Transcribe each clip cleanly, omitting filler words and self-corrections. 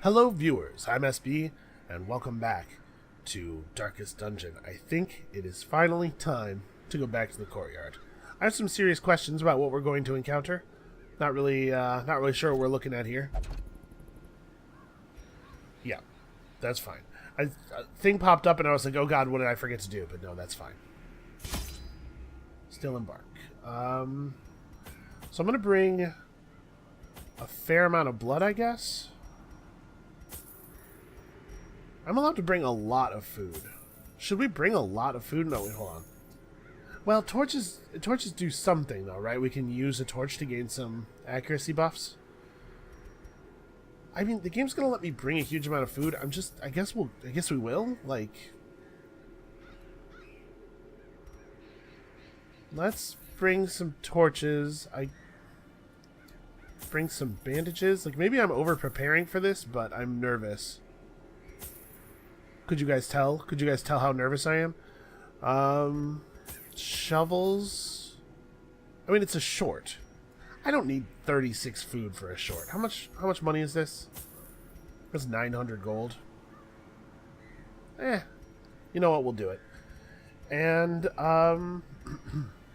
Hello viewers, I'm SB, and welcome back to Darkest Dungeon. I think it is finally time to go back to the courtyard. I have some serious questions about what we're going to encounter. Not really sure what we're looking at here. Yeah, that's fine. A thing popped up and I was like, oh god, what did I forget to do? But no, that's fine. Still embark. So I'm going to bring a fair amount of blood, I guess. I'm allowed to bring a lot of food. Should we bring a lot of food? No, wait, hold on. Well, torches do something, though, right? We can use a torch to gain some accuracy buffs. I mean, the game's gonna let me bring a huge amount of food. I guess we will. Like, let's bring some torches. Bring some bandages. Like, maybe I'm over preparing for this, but I'm nervous. Could you guys tell? Could you guys tell how nervous I am? Shovels. I mean, it's a short. I don't need 36 food for a short. How much money is this? That's 900 gold. You know what? We'll do it. And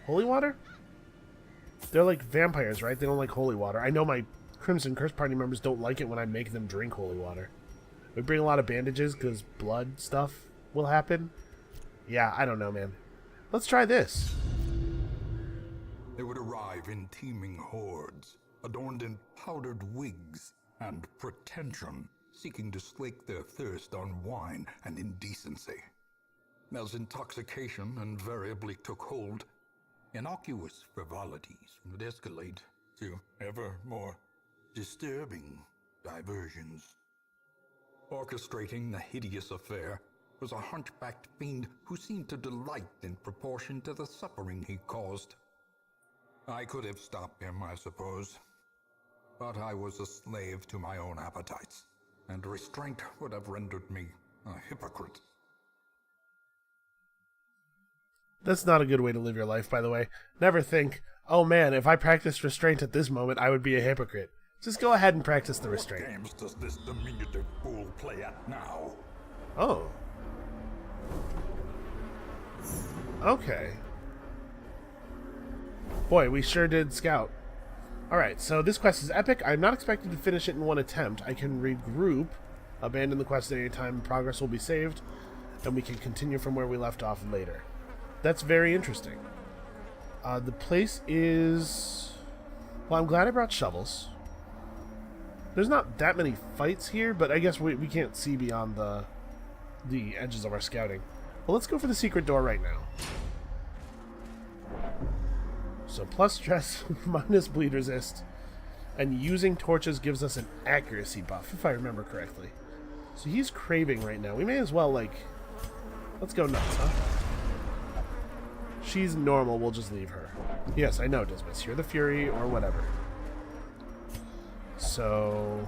holy water? They're like vampires, right? They don't like holy water. I know my Crimson Curse party members don't like it when I make them drink holy water. We bring a lot of bandages because blood stuff will happen. Yeah, I don't know, man. Let's try this. They would arrive in teeming hordes, adorned in powdered wigs and pretension, seeking to slake their thirst on wine and indecency. As intoxication invariably took hold, innocuous frivolities would escalate to ever more disturbing diversions. Orchestrating the hideous affair was a hunchbacked fiend who seemed to delight in proportion to the suffering he caused. I could have stopped him, I suppose, but I was a slave to my own appetites, and restraint would have rendered me a hypocrite. That's not a good way to live your life, by the way. Never think, oh man, if I practiced restraint at this moment, I would be a hypocrite. Just go ahead and practice the restraint. What games does this diminutive fool play at now? Oh. Okay. Boy, we sure did scout. Alright, so this quest is epic. I'm not expected to finish it in one attempt. I can regroup, abandon the quest at any time, progress will be saved, and we can continue from where we left off later. That's very interesting. The place is... Well, I'm glad I brought shovels. There's not that many fights here, but I guess we can't see beyond the edges of our scouting. Well, let's go for the secret door right now. So plus stress, minus bleed resist, and using torches gives us an accuracy buff, if I remember correctly. So he's craving right now. We may as well, like, let's go nuts, huh? She's normal, we'll just leave her. Yes, I know, Dismas. You're the Fury, or whatever. So...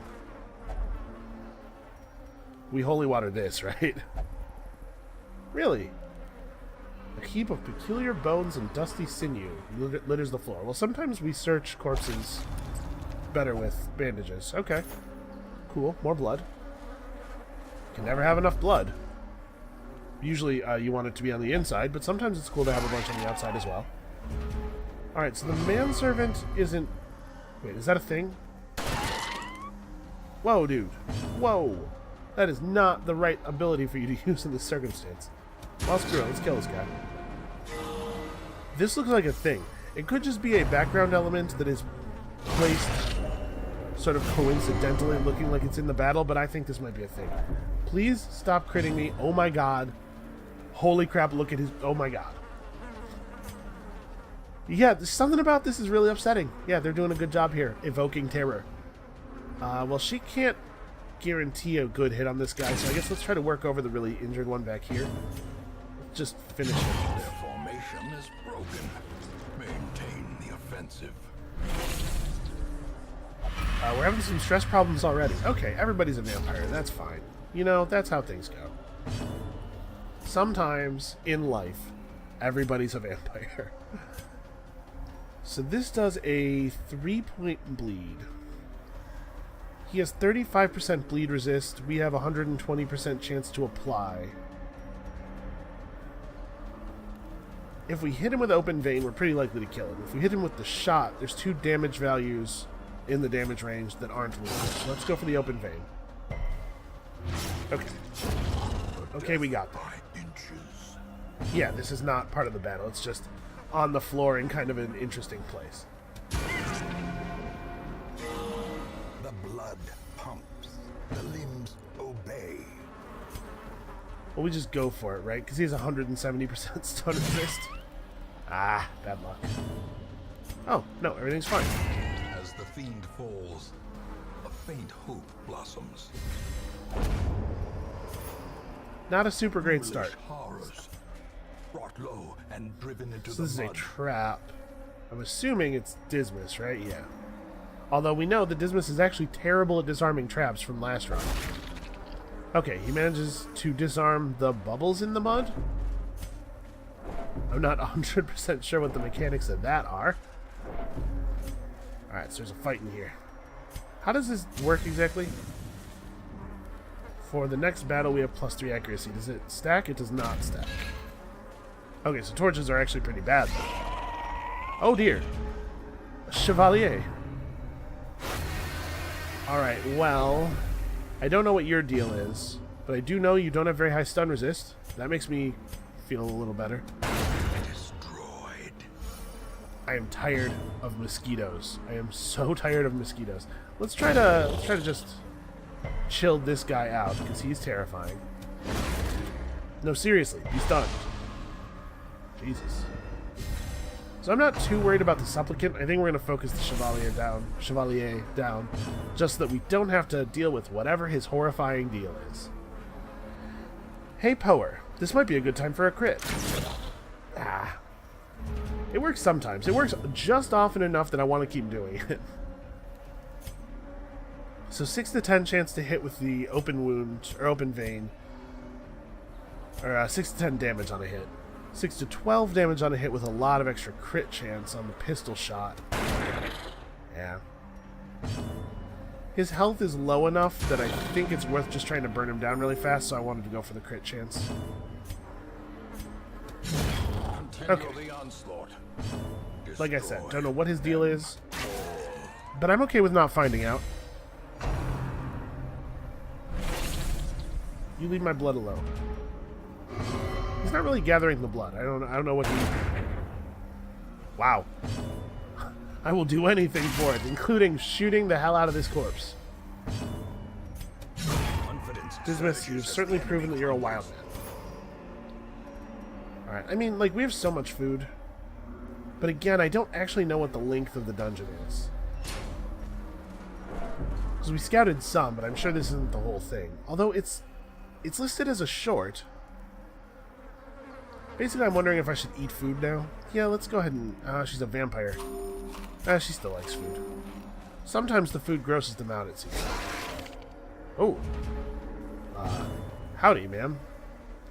we holy water this, right? Really? A heap of peculiar bones and dusty sinew litters the floor. Well, sometimes we search corpses better with bandages. Okay. Cool. More blood. Can never have enough blood. Usually you want it to be on the inside, but sometimes it's cool to have a bunch on the outside as well. Alright, so the manservant isn't... Wait, is that a thing? Whoa, dude. Whoa. That is not the right ability for you to use in this circumstance. Well, screw it. Let's kill this guy. This looks like a thing. It could just be a background element that is placed sort of coincidentally looking like it's in the battle, but I think this might be a thing. Please stop critting me. Oh my god. Holy crap, look at his... Oh my god. Yeah, something about this is really upsetting. Yeah, they're doing a good job here, evoking terror. Well, she can't guarantee a good hit on this guy, so I guess let's try to work over the really injured one back here. Let's just finish him off. Their formation is broken. Maintain the offensive. We're having some stress problems already. Okay, everybody's a vampire. That's fine. You know, that's how things go. Sometimes, in life, everybody's a vampire. So this does a 3-point bleed. He has 35% bleed resist. We have 120% chance to apply. If we hit him with open vein, we're pretty likely to kill him. If we hit him with the shot, there's 2 damage values in the damage range that aren't wounded. So let's go for the open vein. Okay. Okay, we got that. Yeah, this is not part of the battle. It's just on the floor in kind of an interesting place. The blood pumps. The limbs obey. Well, we just go for it, right? Because he has 170% stun resist. Ah, bad luck. Oh, no, everything's fine. As the fiend falls, a faint hope blossoms. Not a super great start. Horrors, brought low and driven into So this is the a mud. trap. I'm assuming it's Dismas, right? Yeah. Although we know that Dismas is actually terrible at disarming traps from last round. Okay, he manages to disarm the bubbles in the mud. I'm not 100% sure what the mechanics of that are. Alright, so there's a fight in here. How does this work exactly? For the next battle, we have +3 accuracy. Does it stack? It does not stack. Okay, so torches are actually pretty bad, though. Oh dear. A chevalier. Alright, well, I don't know what your deal is, but I do know you don't have very high stun resist. That makes me feel a little better. Destroyed. I am tired of mosquitoes. I am so tired of mosquitoes. Let's try to just chill this guy out, because he's terrifying. No, seriously, he's stunned. Jesus. So I'm not too worried about the supplicant. I think we're going to focus the chevalier down, just so that we don't have to deal with whatever his horrifying deal is. Hey, Poer. This might be a good time for a crit. Ah. It works sometimes. It works just often enough that I want to keep doing it. So 6 to 10 chance to hit with the open wound, or open vein. Or 6 to 10 damage on a hit. 6 to 12 damage on a hit with a lot of extra crit chance on the pistol shot. Yeah. His health is low enough that I think it's worth just trying to burn him down really fast, so I wanted to go for the crit chance. Okay. Like I said, don't know what his deal is, but I'm okay with not finding out. You leave my blood alone. He's not really gathering the blood. I don't know what he... Wow. I will do anything for it, including shooting the hell out of this corpse. Dismas, you've certainly proven that you're a wild man. Alright, I mean, like, we have so much food. But again, I don't actually know what the length of the dungeon is. Because we scouted some, but I'm sure this isn't the whole thing. Although it's listed as a short. Basically, I'm wondering if I should eat food now. Yeah, let's go ahead and... she's a vampire. She still likes food. Sometimes the food grosses them out, it seems. Oh. Howdy, ma'am.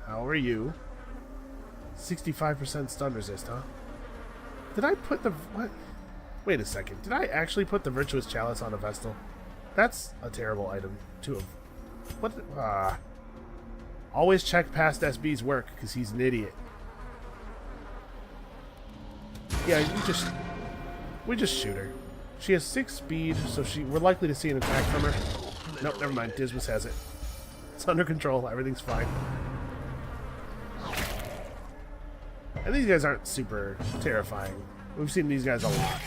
How are you? 65% stun resist, huh? Did I put the... What? Wait a second. Did I actually put the Virtuous Chalice on a Vestal? That's a terrible item to have... What? Always check past SB's work, because he's an idiot. Yeah, we just shoot her. She has 6 speed, so we're likely to see an attack from her. Nope, never mind. Dismas has it. It's under control. Everything's fine. And these guys aren't super terrifying. We've seen these guys a lot.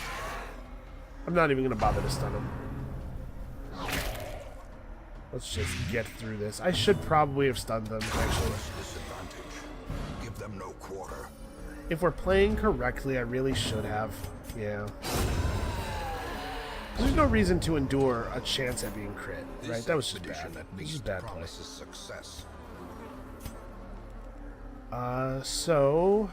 I'm not even going to bother to stun them. Let's just get through this. I should probably have stunned them, actually. Give them no quarter. If we're playing correctly, I really should have. Yeah. There's no reason to endure a chance at being crit, right? That was just bad. This is bad play. Success. So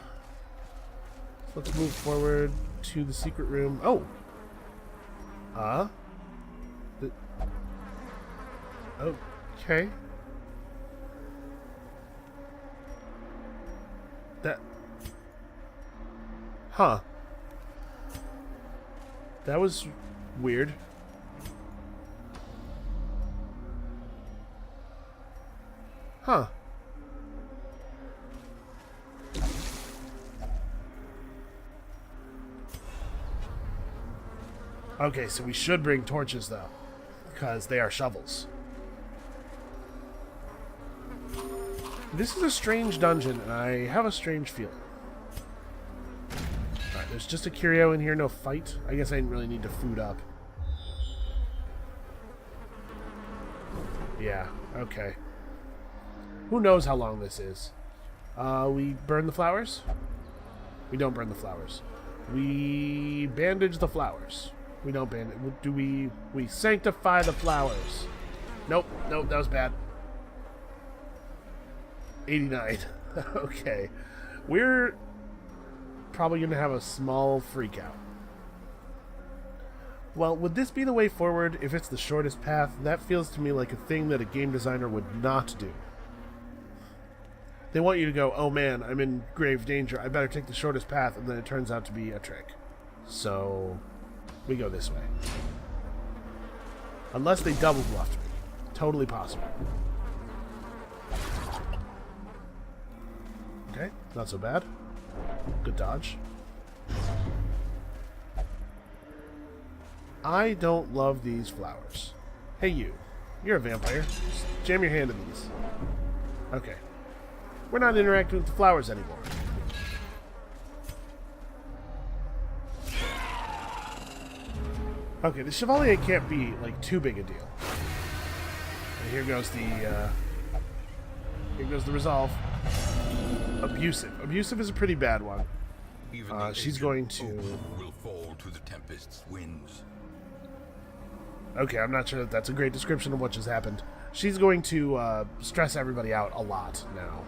let's move forward to the secret room. Oh. Okay. Huh. That was weird. Huh. Okay, so we should bring torches, though, because they are shovels. This is a strange dungeon, and I have a strange feeling. Alright, there's just a curio in here, no fight. I guess I didn't really need to food up. Yeah, okay. Who knows how long this is? We burn the flowers? We don't burn the flowers. We bandage the flowers. We don't bandage. Do we sanctify the flowers? Nope, nope, that was bad. 89. Okay. We're probably going to have a small freak out. Well, would this be the way forward if it's the shortest path? That feels to me like a thing that a game designer would not do. They want you to go, oh man, I'm in grave danger, I better take the shortest path, and then it turns out to be a trick. So, we go this way. Unless they double bluffed me. Totally possible. Okay, not so bad. Good dodge. I don't love these flowers. Hey you, you're a vampire. Just jam your hand in these. Okay. We're not interacting with the flowers anymore. Okay, the chevalier can't be, like, too big a deal. And here goes the resolve. Abusive. Abusive is a pretty bad one. She's going to... will fall to the tempest's winds. Okay, I'm not sure that that's a great description of what just happened. She's going to stress everybody out a lot now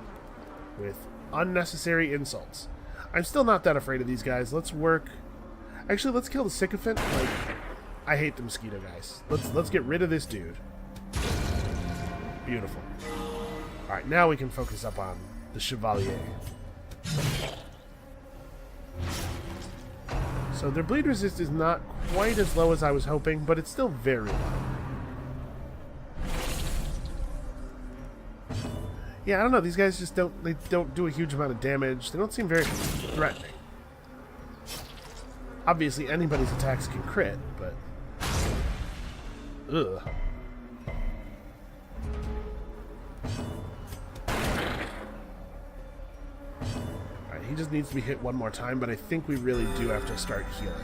with unnecessary insults. I'm still not that afraid of these guys. Let's work... Actually, let's kill the sycophant. Like, I hate the mosquito guys. Let's get rid of this dude. Beautiful. Alright, now we can focus up on the chevalier. So their bleed resist is not quite as low as I was hoping, but it's still very low. Yeah, I don't know. These guys just don't do a huge amount of damage. They don't seem very threatening. Obviously, anybody's attacks can crit, but... Ugh. Alright, he just needs to be hit one more time, but I think we really do have to start healing.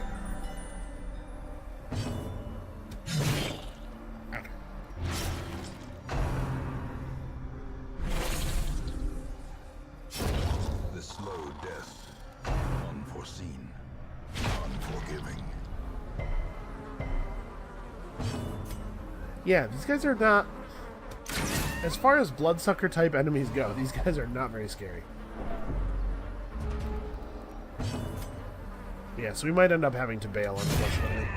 The slow death, unforeseen, unforgiving. Yeah, these guys are not... As far as bloodsucker type enemies go, these guys are not very scary. Yeah, so we might end up having to bail, unfortunately.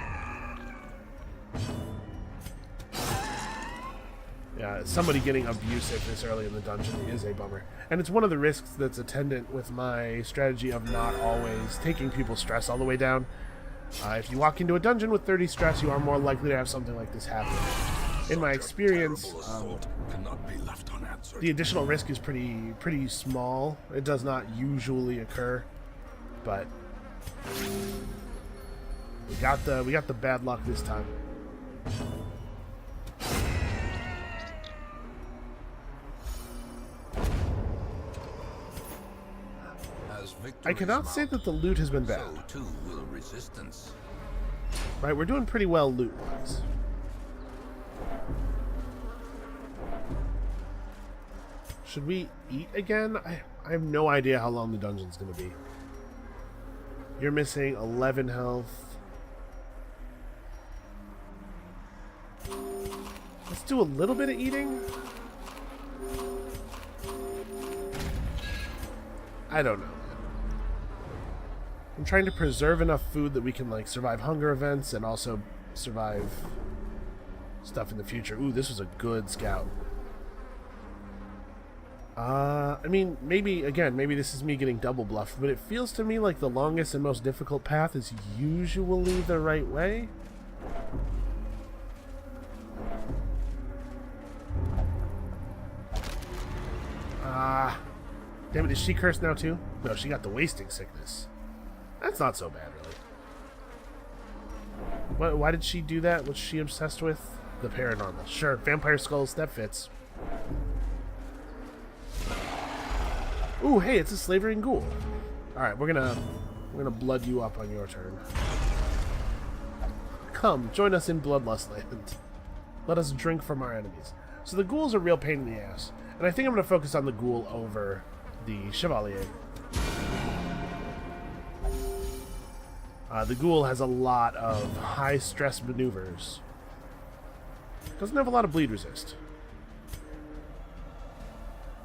Yeah, somebody getting abusive this early in the dungeon is a bummer. And it's one of the risks that's attendant with my strategy of not always taking people's stress all the way down. If you walk into a dungeon with 30 stress, you are more likely to have something like this happen. In my experience, the additional risk is pretty small. It does not usually occur, but we got the bad luck this time. I cannot say that the loot has been bad. So too will resistance. Right, we're doing pretty well loot-wise. Should we eat again? I have no idea how long the dungeon's going to be. You're missing 11 health. Let's do a little bit of eating. I don't know. I'm trying to preserve enough food that we can, like, survive hunger events and also survive stuff in the future. Ooh, this was a good scout. I mean, maybe this is me getting double bluffed, but it feels to me like the longest and most difficult path is usually the right way. Ah. Damn it, is she cursed now too? No, she got the wasting sickness. That's not so bad, really. Why did she do that? What's she obsessed with? The paranormal. Sure, vampire skulls, that fits. Ooh, hey, it's a slavering ghoul. Alright, we're gonna blood you up on your turn. Come, join us in Bloodlust Land. Let us drink from our enemies. So the ghoul's a real pain in the ass. And I think I'm gonna focus on the ghoul over the chevalier. The ghoul has a lot of high stress maneuvers. Doesn't have a lot of bleed resist.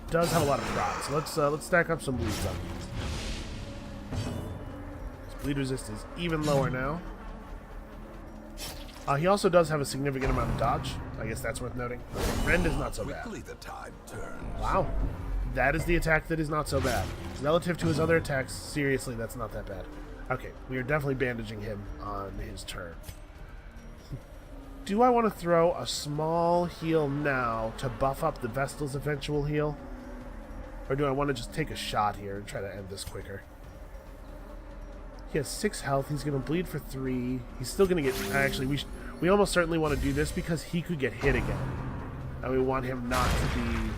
Does have a lot of prod. So let's stack up some bleeds on you. His bleed resist is even lower now. He also does have a significant amount of dodge. I guess that's worth noting. Rend is not so bad. The tide turns. Wow. That is the attack that is not so bad. Relative to his other attacks, seriously, that's not that bad. Okay, we are definitely bandaging him on his turn. Do I want to throw a small heal now to buff up the Vestal's eventual heal? Or do I want to just take a shot here and try to end this quicker? He has 6 health. He's going to bleed for 3. He's still going to get... Actually, we almost certainly want to do this because he could get hit again. And we want him not to be...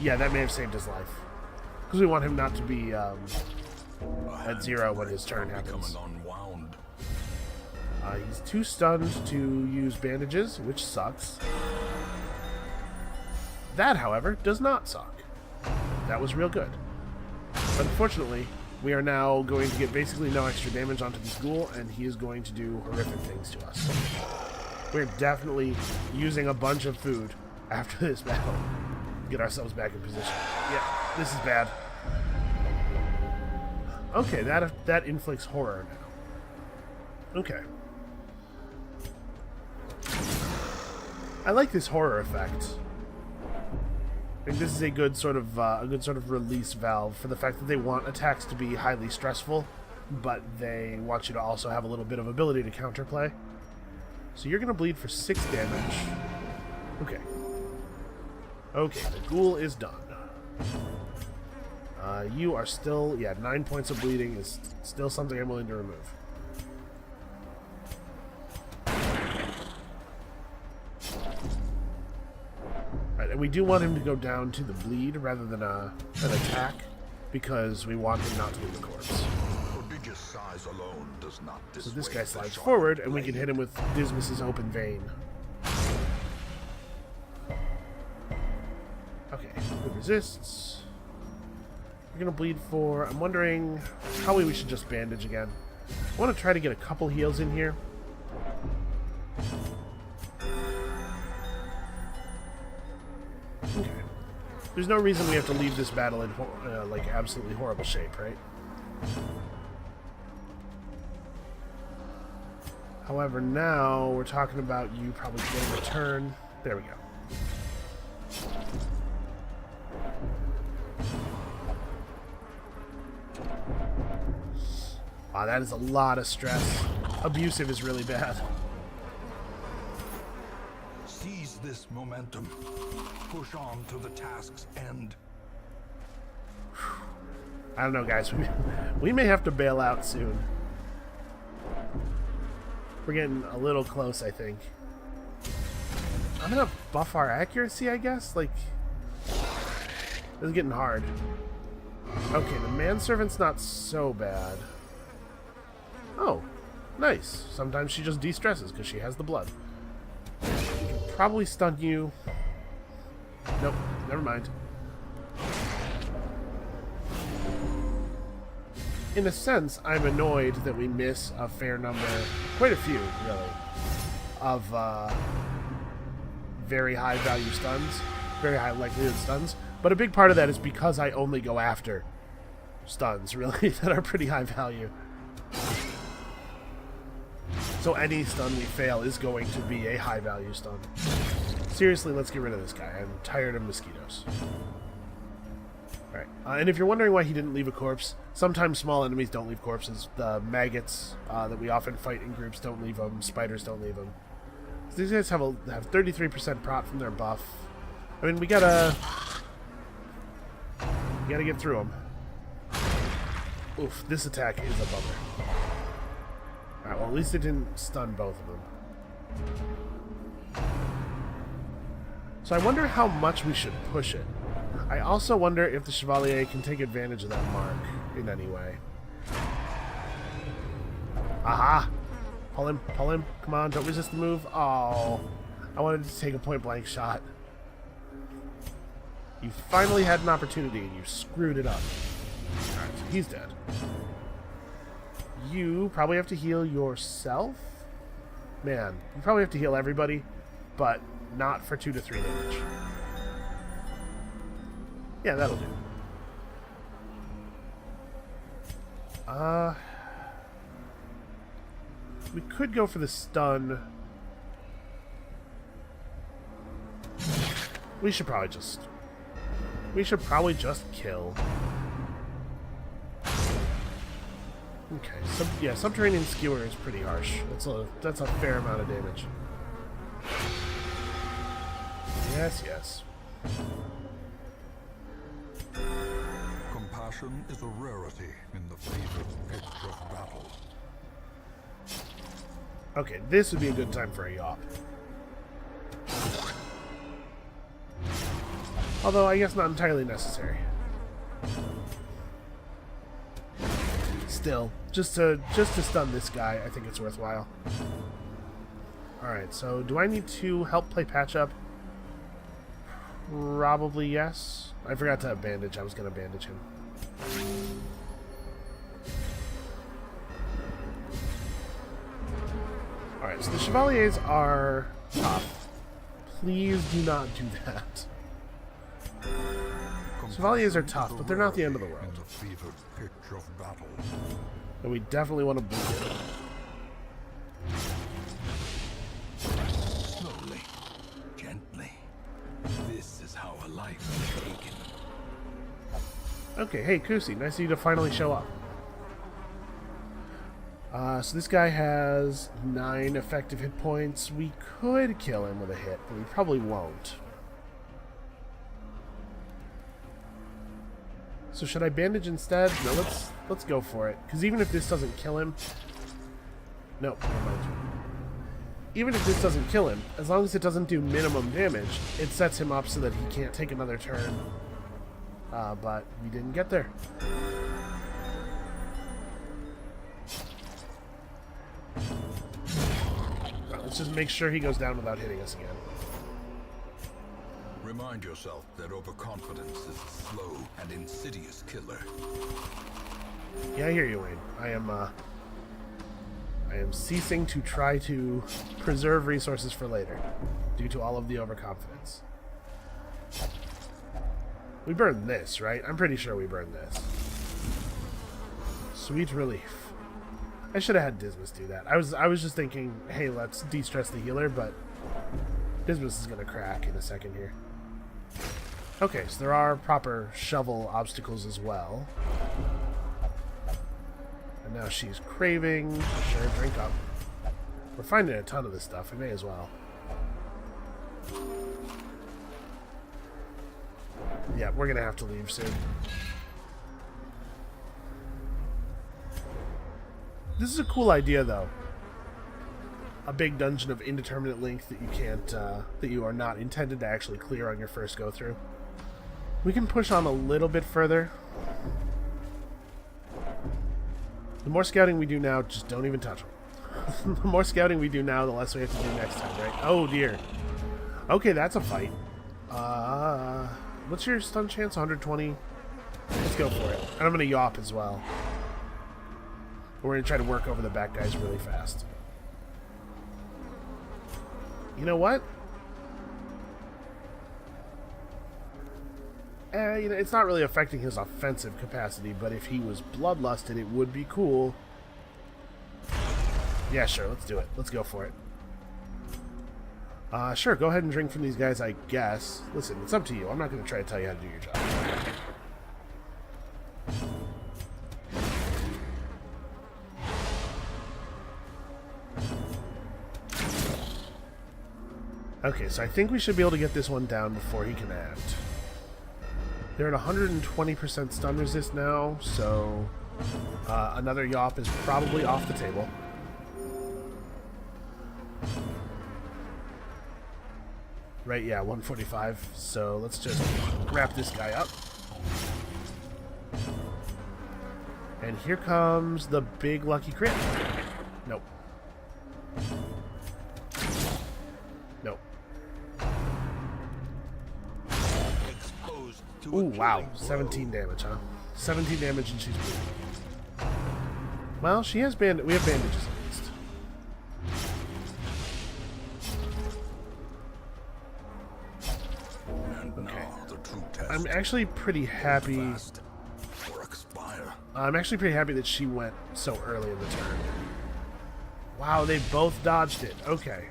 Yeah, that may have saved his life. Because we want him not to be at 0 when his turn happens. He's too stunned to use bandages, which sucks. That, however, does not suck. That was real good. Unfortunately, we are now going to get basically no extra damage onto this ghoul, and he is going to do horrific things to us. We're definitely using a bunch of food after this battle. Get ourselves back in position. Yeah, this is bad. Okay, that inflicts horror now. Okay. I like this horror effect. I think this is a good sort of release valve for the fact that they want attacks to be highly stressful, but they want you to also have a little bit of ability to counterplay. So you're going to bleed for 6 damage. Okay. Okay, the ghoul is done. You are still... Yeah, 9 points of bleeding is still something I'm willing to remove. Right, and we do want him to go down to the bleed rather than an attack, because we want him not to leave the corpse. Prodigious size alone does not so this guy slides forward, and we can hit him with Dismas's open vein. Okay, it resists. We're gonna bleed for... I'm wondering... Probably we should just bandage again. I want to try to get a couple heals in here. Okay. There's no reason we have to leave this battle in like absolutely horrible shape, right? However, now we're talking about you probably getting a turn. There we go. Wow, that is a lot of stress. Abusive is really bad. Seize this momentum. Push on to the task's end. I don't know, guys. We may have to bail out soon. We're getting a little close, I think. I'm gonna buff our accuracy, I guess? Like, this is getting hard. Okay, the manservant's not so bad. Oh, nice. Sometimes she just de-stresses because she has the blood. We can probably stun you. Nope, never mind. In a sense, I'm annoyed that we miss a fair number, quite a few, really, of very high value stuns, very high likelihood stuns. But a big part of that is because I only go after stuns, really, that are pretty high value. So any stun we fail is going to be a high value stun. Seriously, let's get rid of this guy. I'm tired of mosquitoes. Alright, and if you're wondering why he didn't leave a corpse, sometimes small enemies don't leave corpses. The maggots that we often fight in groups don't leave them. Spiders don't leave them. So these guys have 33% prot from their buff. I mean, we got a You gotta get through them. Oof, this attack is a bummer. Alright, well, at least it didn't stun both of them. So I wonder how much we should push it. I also wonder if the chevalier can take advantage of that mark in any way. Aha! Pull him, pull him. Come on, don't resist the move. Oh, I wanted to take a point-blank shot. You finally had an opportunity and you screwed it up. Alright, so he's dead. You probably have to heal yourself? Man, you probably have to heal everybody, but not for 2 to 3 damage. Yeah, that'll do. We could go for the stun. We should probably just kill. Okay, yeah, subterranean skewer is pretty harsh. That's a fair amount of damage. Yes, yes. Compassion is a rarity in the fevered pitch of battle. Okay, this would be a good time for a yawp. Although, I guess not entirely necessary. Still, just to stun this guy, I think it's worthwhile. Alright, so do I need to help play patch up? Probably yes. I forgot to bandage. I was going to bandage him. Alright, so the chevaliers are tough. Please do not do that. Chevaliers are tough, but they're not the end of the world. And we definitely want to bleed it. Slowly, gently. This is how a life is taken. Okay, hey Kusi, nice of you to finally show up. So this guy has 9 effective hit points. We could kill him with a hit, but we probably won't. So should I bandage instead? No, let's go for it. Because even if this doesn't kill him... No, never mind. Even if this doesn't kill him, as long as it doesn't do minimum damage, it sets him up so that he can't take another turn. But we didn't get there. Let's just make sure he goes down without hitting us again. Remind yourself that overconfidence is a slow and insidious killer. Yeah, I hear you, Wayne. I am ceasing to try to preserve resources for later, due to all of the overconfidence. We burned this, right? I'm pretty sure we burned this. Sweet relief. I should have had Dismas do that. I was just thinking, hey, let's de-stress the healer, but Dismas is going to crack in a second here. Okay, so there are proper shovel obstacles as well. And now she's craving. Sure, drink up. We're finding a ton of this stuff. We may as well. Yeah, we're going to have to leave soon. This is a cool idea, though. A big dungeon of indeterminate length that you can't, that you are not intended to actually clear on your first go-through. We can push on a little bit further. The more scouting we do now, just don't even touch them. The more scouting we do now, the less we have to do next time, right? Oh, dear. Okay, that's a fight. What's your stun chance? 120? Let's go for it. And I'm going to yawp as well. We're going to try to work over the back guys really fast. You know what? You know, it's not really affecting his offensive capacity, but if he was bloodlusted, it would be cool. Yeah, sure, let's do it. Let's go for it. Sure, go ahead and drink from these guys, I guess. Listen, it's up to you. I'm not going to try to tell you how to do your job. Okay, so I think we should be able to get this one down before he can act. They're at 120% stun resist now, so another Yawp is probably off the table. Right, yeah, 145. So let's just wrap this guy up. And here comes the big lucky crit. Nope. Nope. Ooh, wow. 17 damage, huh? 17 damage and she's bleeding. Well, she has we have bandages at least. Okay. I'm actually pretty happy. I'm actually pretty happy that she went so early in the turn. Wow, they both dodged it. Okay.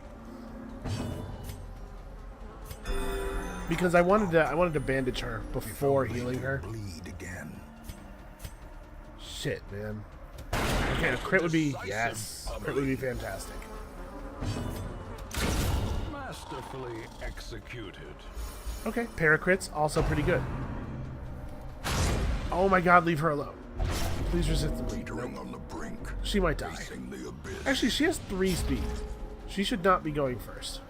Because I wanted to bandage her before healing her. Shit, man. Okay, a crit would be crit would be fantastic. Masterfully executed. Okay, paracrits also pretty good. Oh my god, leave her alone. Please resist the bleed. On the brink, she might die. Actually, she has 3 speed. She should not be going first.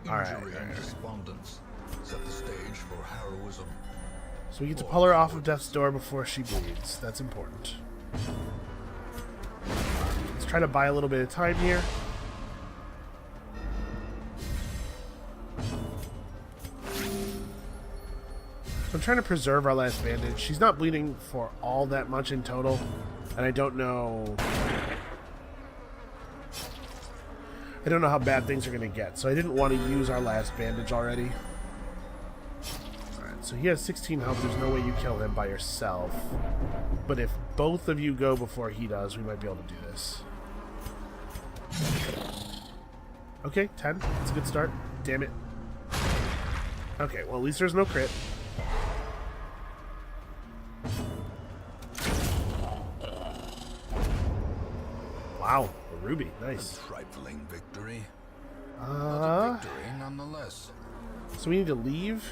Alright. Despondence set the stage for heroism. So we get to pull her off of death's door before she bleeds. That's important. Let's try to buy a little bit of time here. I'm trying to preserve our last bandage. She's not bleeding for all that much in total, and I don't know how bad things are going to get, so I didn't want to use our last bandage already. Alright, so he has 16 health. There's no way you kill him by yourself. But if both of you go before he does, we might be able to do this. Okay, 10. That's a good start. Damn it. Okay, well, at least there's no crit. Wow, a ruby. Nice. A trifling victory. But a victory nonetheless. So we need to leave.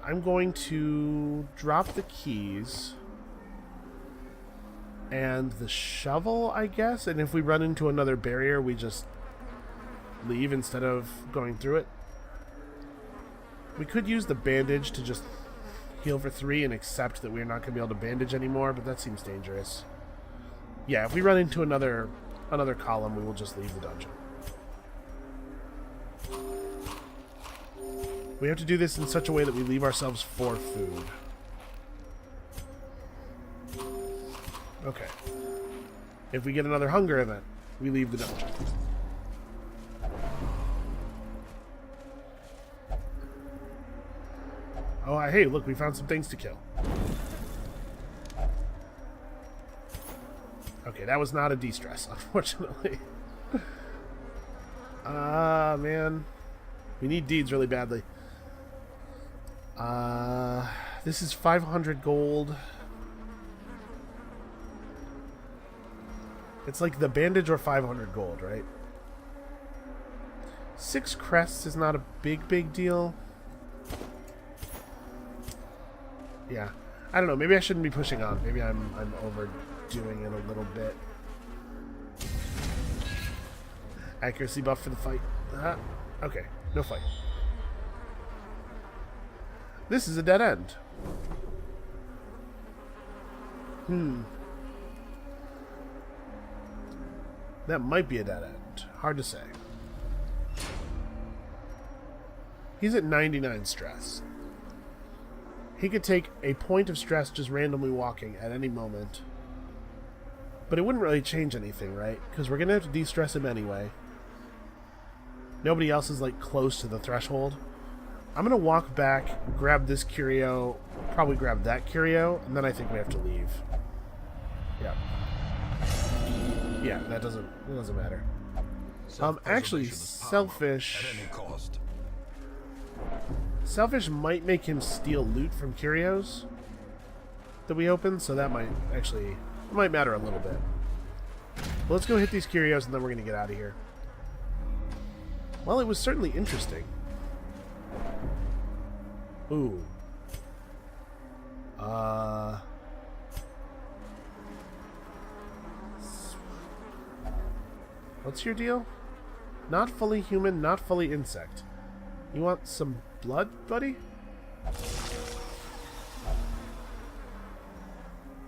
I'm going to drop the keys and the shovel, I guess, and if we run into another barrier, we just leave instead of going through it. We could use the bandage to just heal for 3 and accept that we're not going to be able to bandage anymore, but that seems dangerous. Yeah, if we run into another column, we will just leave the dungeon. We have to do this in such a way that we leave ourselves 4 food. Okay. If we get another hunger event, we leave the dungeon. Oh, hey, look, we found some things to kill. Okay, that was not a de-stress, unfortunately. Man. We need deeds really badly. This is 500 gold. It's like the bandage or 500 gold, right? 6 crests is not a big deal. Yeah. I don't know, maybe I shouldn't be pushing on. Maybe I'm overdoing it a little bit. Accuracy buff for the fight. Okay, no fight. This is a dead end. That might be a dead end. Hard to say. He's at 99 stress. He could take a point of stress just randomly walking at any moment. But it wouldn't really change anything, right? Because we're going to have to de-stress him anyway. Nobody else is, like, close to the threshold. I'm going to walk back, grab this curio, probably grab that curio, and then I think we have to leave. Yeah. Yeah, that doesn't matter. Actually, Selfish... Selfish might make him steal loot from curios that we open, so that might actually... It might matter a little bit. Well, let's go hit these curios, and then we're going to get out of here. Well, it was certainly interesting. Ooh. What's your deal? Not fully human, not fully insect. You want some blood, buddy?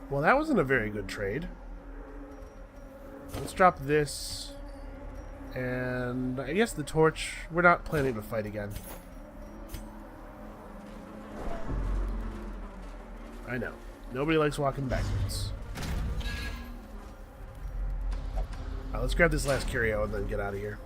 Well, that wasn't a very good trade. Let's drop this. And I guess the torch. We're not planning to fight again. I know. Nobody likes walking backwards. Let's grab this last curio and then get out of here.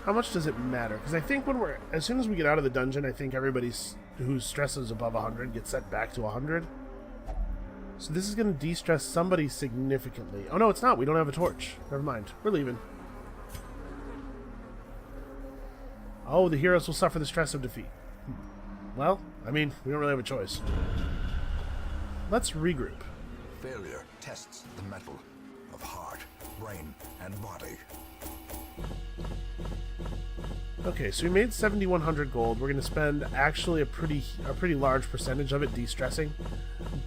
How much does it matter? Because I think when as soon as we get out of the dungeon, I think everybody's whose stress is above 100 gets set back to 100. So this is going to de-stress somebody significantly. Oh no, it's not. We don't have a torch. Never mind. We're leaving. Oh, the heroes will suffer the stress of defeat. Well, I mean, we don't really have a choice. Let's regroup. Failure tests the metal of heart, brain, and body. Okay, so we made 7,100 gold. We're going to spend actually a pretty large percentage of it de-stressing,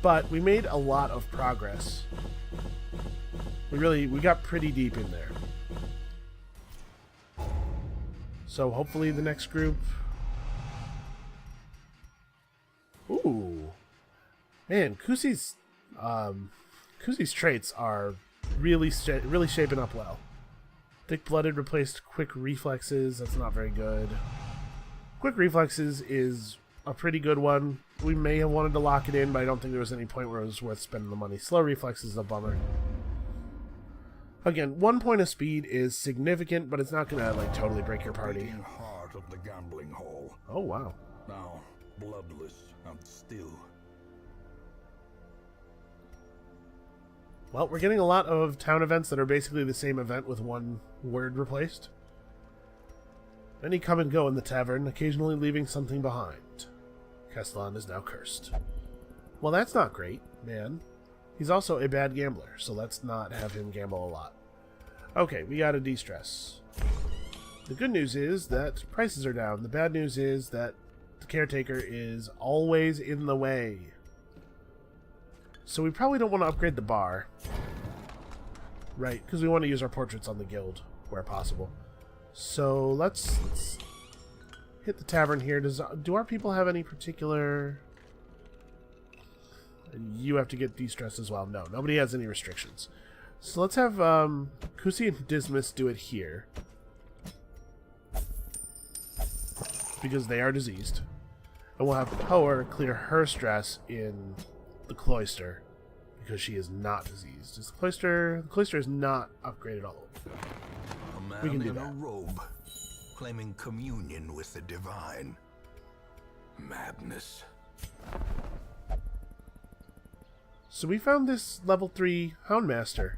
but we made a lot of progress. We got pretty deep in there. So hopefully the next group. Ooh, man, Kusi's traits are really shaping up well. Thick-blooded replaced quick reflexes. That's not very good. Quick reflexes is a pretty good one. We may have wanted to lock it in, but I don't think there was any point where it was worth spending the money. Slow reflexes is a bummer. Again, 1 point of speed is significant, but it's not gonna like totally break your party. Beating heart of the gambling hall. Oh wow. Now bloodless and still. Well, we're getting a lot of town events that are basically the same event with one word replaced. Many come and go in the tavern, occasionally leaving something behind. Castellan is now cursed. Well, that's not great, man. He's also a bad gambler, so let's not have him gamble a lot. Okay, we gotta de-stress. The good news is that prices are down. The bad news is that the caretaker is always in the way. So we probably don't want to upgrade the bar. Right, because we want to use our portraits on the guild where possible. So let's hit the tavern here. Do our people have any particular... You have to get de-stressed as well. No, nobody has any restrictions. So let's have Kusi and Dismas do it here. Because they are diseased. And we'll have Power clear her stress in the cloister. Because she is not diseased. Is the cloister is not upgraded all over. A man We can do in that. a robe, claiming communion with the divine. Madness. So we found this level 3 Houndmaster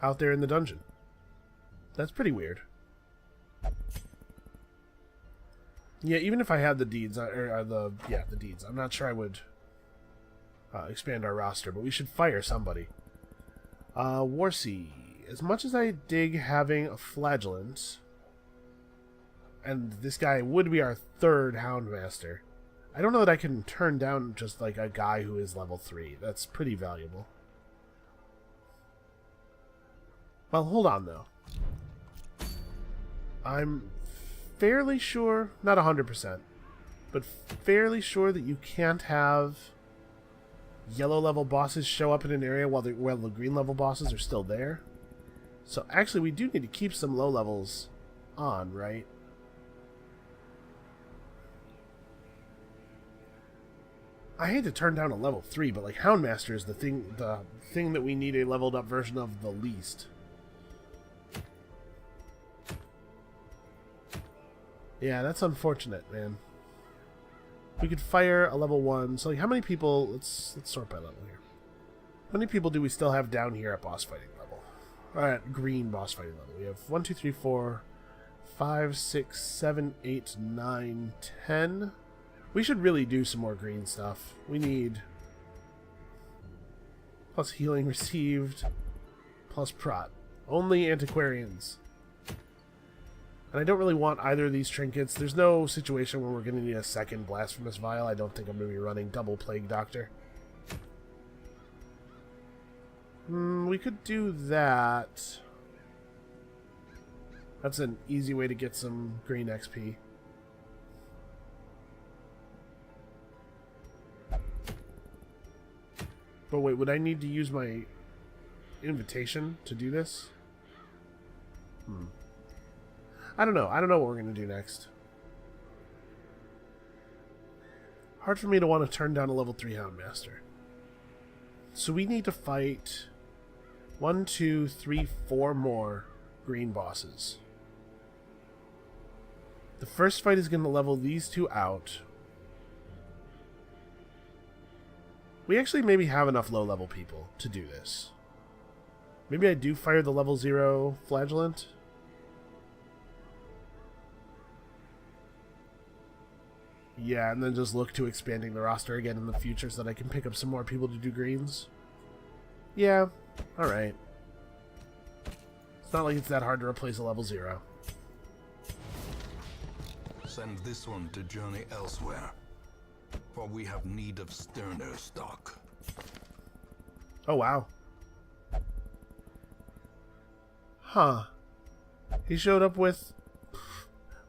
out there in the dungeon. That's pretty weird. Yeah, even if I had the deeds, the deeds, I'm not sure I would expand our roster, but we should fire somebody. Warsea. As much as I dig having a flagellant, and this guy would be our third Houndmaster, I don't know that I can turn down just like a guy who is level 3. That's pretty valuable. Well, hold on though. I'm fairly sure, not 100%, but fairly sure that you can't have yellow level bosses show up in an area while the green level bosses are still there. So actually we do need to keep some low levels on, right? I hate to turn down a level 3, but like Houndmaster is the thing that we need a leveled up version of the least. Yeah, that's unfortunate, man. We could fire a level 1. So like, how many people? Let's sort by level here. How many people do we still have down here at boss fighting level? Alright, green boss fighting level. We have 1, 2, 3, 4, 5, 6, 7, 8, 9, 10. We should really do some more green stuff. We need Plus healing received. Plus prot. Only antiquarians. And I don't really want either of these trinkets. There's no situation where we're going to need a second blasphemous vial. I don't think I'm going to be running double plague doctor. We could do that. That's an easy way to get some green XP. But wait, would I need to use my invitation to do this? I don't know. I don't know what we're going to do next. Hard for me to want to turn down a level 3 Houndmaster. So we need to fight 1, 2, 3, 4 more green bosses. The first fight is going to level these two out. We actually maybe have enough low-level people to do this. Maybe I do fire the level 0 Flagellant. Yeah, and then just look to expanding the roster again in the future so that I can pick up some more people to do greens. Yeah, alright. It's not like it's that hard to replace a level 0. Send this one to journey elsewhere, for we have need of sterner stock. Oh, wow. Huh. He showed up with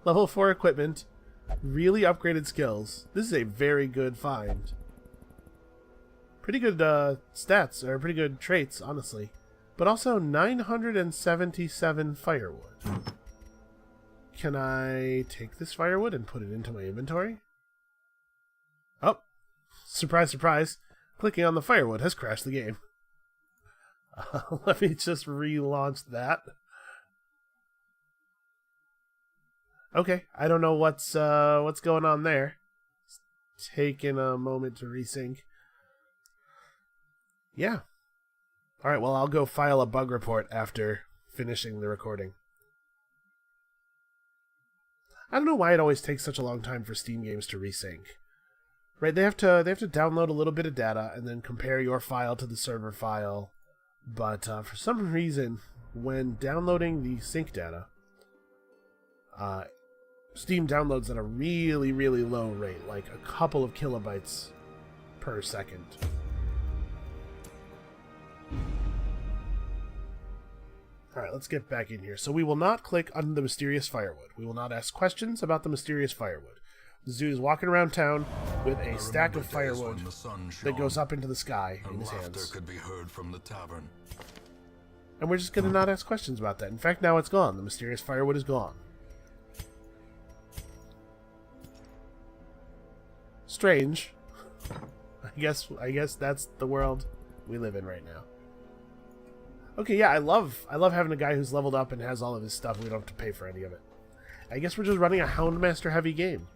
level 4 equipment, really upgraded skills. This is a very good find. Pretty good stats, or pretty good traits, honestly. But also 977 firewood. Can I take this firewood and put it into my inventory? Oh, surprise, surprise. Clicking on the firewood has crashed the game. Let me just relaunch that. Okay, I don't know what's going on there. It's taking a moment to resync. Yeah. Alright, well, I'll go file a bug report after finishing the recording. I don't know why it always takes such a long time for Steam games to resync. Right, they have to download a little bit of data and then compare your file to the server file. But for some reason, when downloading the sync data, Steam downloads at a really, really low rate, like a couple of kilobytes per second. Alright, let's get back in here. So we will not click on the mysterious firewood. We will not ask questions about the mysterious firewood. This dude is walking around town with a stack of firewood that goes up into the sky in his hands. Could be heard from the tavern. And we're just going to not ask questions about that. In fact, now it's gone. The mysterious firewood is gone. Strange. I guess that's the world we live in right now. Okay, yeah, I love having a guy who's leveled up and has all of his stuff. We don't have to pay for any of it. I guess we're just running a Houndmaster heavy game.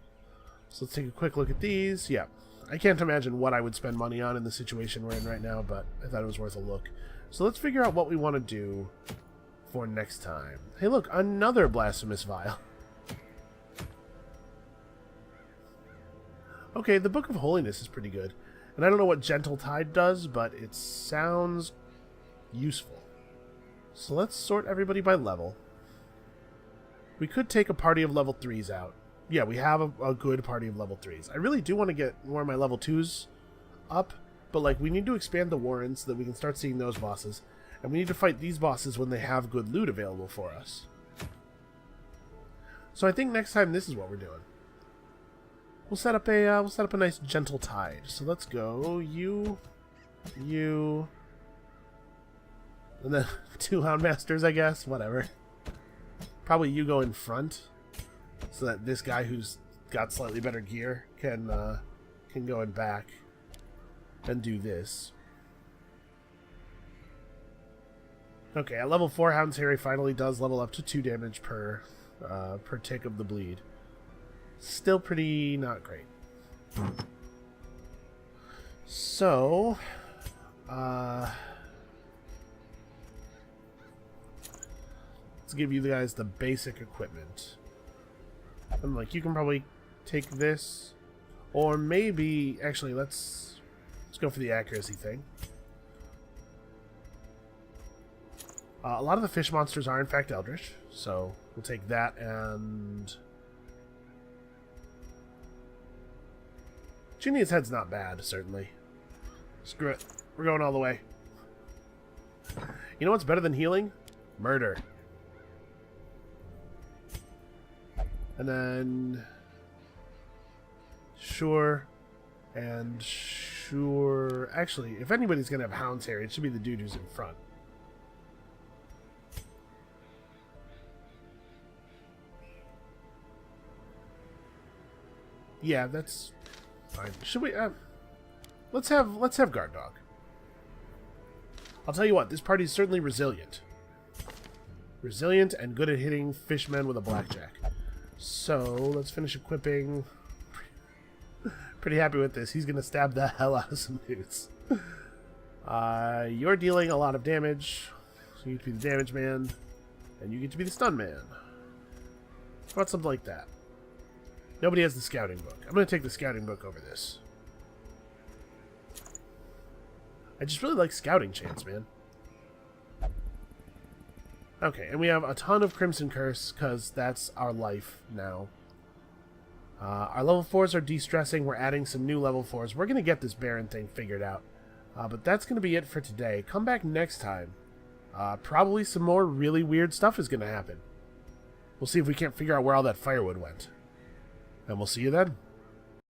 So let's take a quick look at these. Yeah, I can't imagine what I would spend money on in the situation we're in right now, but I thought it was worth a look. So let's figure out what we want to do for next time. Hey, look, another blasphemous vial. Okay, the Book of Holiness is pretty good. And I don't know what Gentle Tide does, but it sounds useful. So let's sort everybody by level. We could take a party of level 3s out. Yeah, we have a good party of level 3s. I really do want to get more of my level 2s up, but like we need to expand the Warrens so that we can start seeing those bosses. And we need to fight these bosses when they have good loot available for us. So I think next time this is what we're doing. We'll set up a nice Gentle Tide. So let's go you, and then 2 Houndmasters, I guess. Whatever. Probably you go in front, so that this guy who's got slightly better gear can go in back and do this. Okay, at level 4, Hound's Harry finally does level up to 2 damage per tick of the bleed. Still pretty not great. So, let's give you guys the basic equipment. And like, you can probably take this, or maybe actually let's go for the accuracy thing. A lot of the fish monsters are in fact eldritch, so we'll take that and... Genius Head's not bad, certainly. Screw it. We're going all the way. You know what's better than healing? Murder. And then... Sure. And sure... Actually, if anybody's going to have Hound's Hair, it should be the dude who's in front. Yeah, that's fine. Should we? Let's have guard dog. I'll tell you what. This party is certainly resilient. Resilient and good at hitting fishmen with a blackjack. So let's finish equipping. Pretty happy with this. He's gonna stab the hell out of some dudes. You're dealing a lot of damage, so you get to be the damage man, and you get to be the stun man. How about something like that? Nobody has the scouting book. I'm going to take the scouting book over this. I just really like scouting chants, man. Okay, and we have a ton of Crimson Curse, because that's our life now. Our level 4s are de-stressing. We're adding some new level 4s. We're going to get this Baron thing figured out. But that's going to be it for today. Come back next time. Probably some more really weird stuff is going to happen. We'll see if we can't figure out where all that firewood went. And we'll see you then.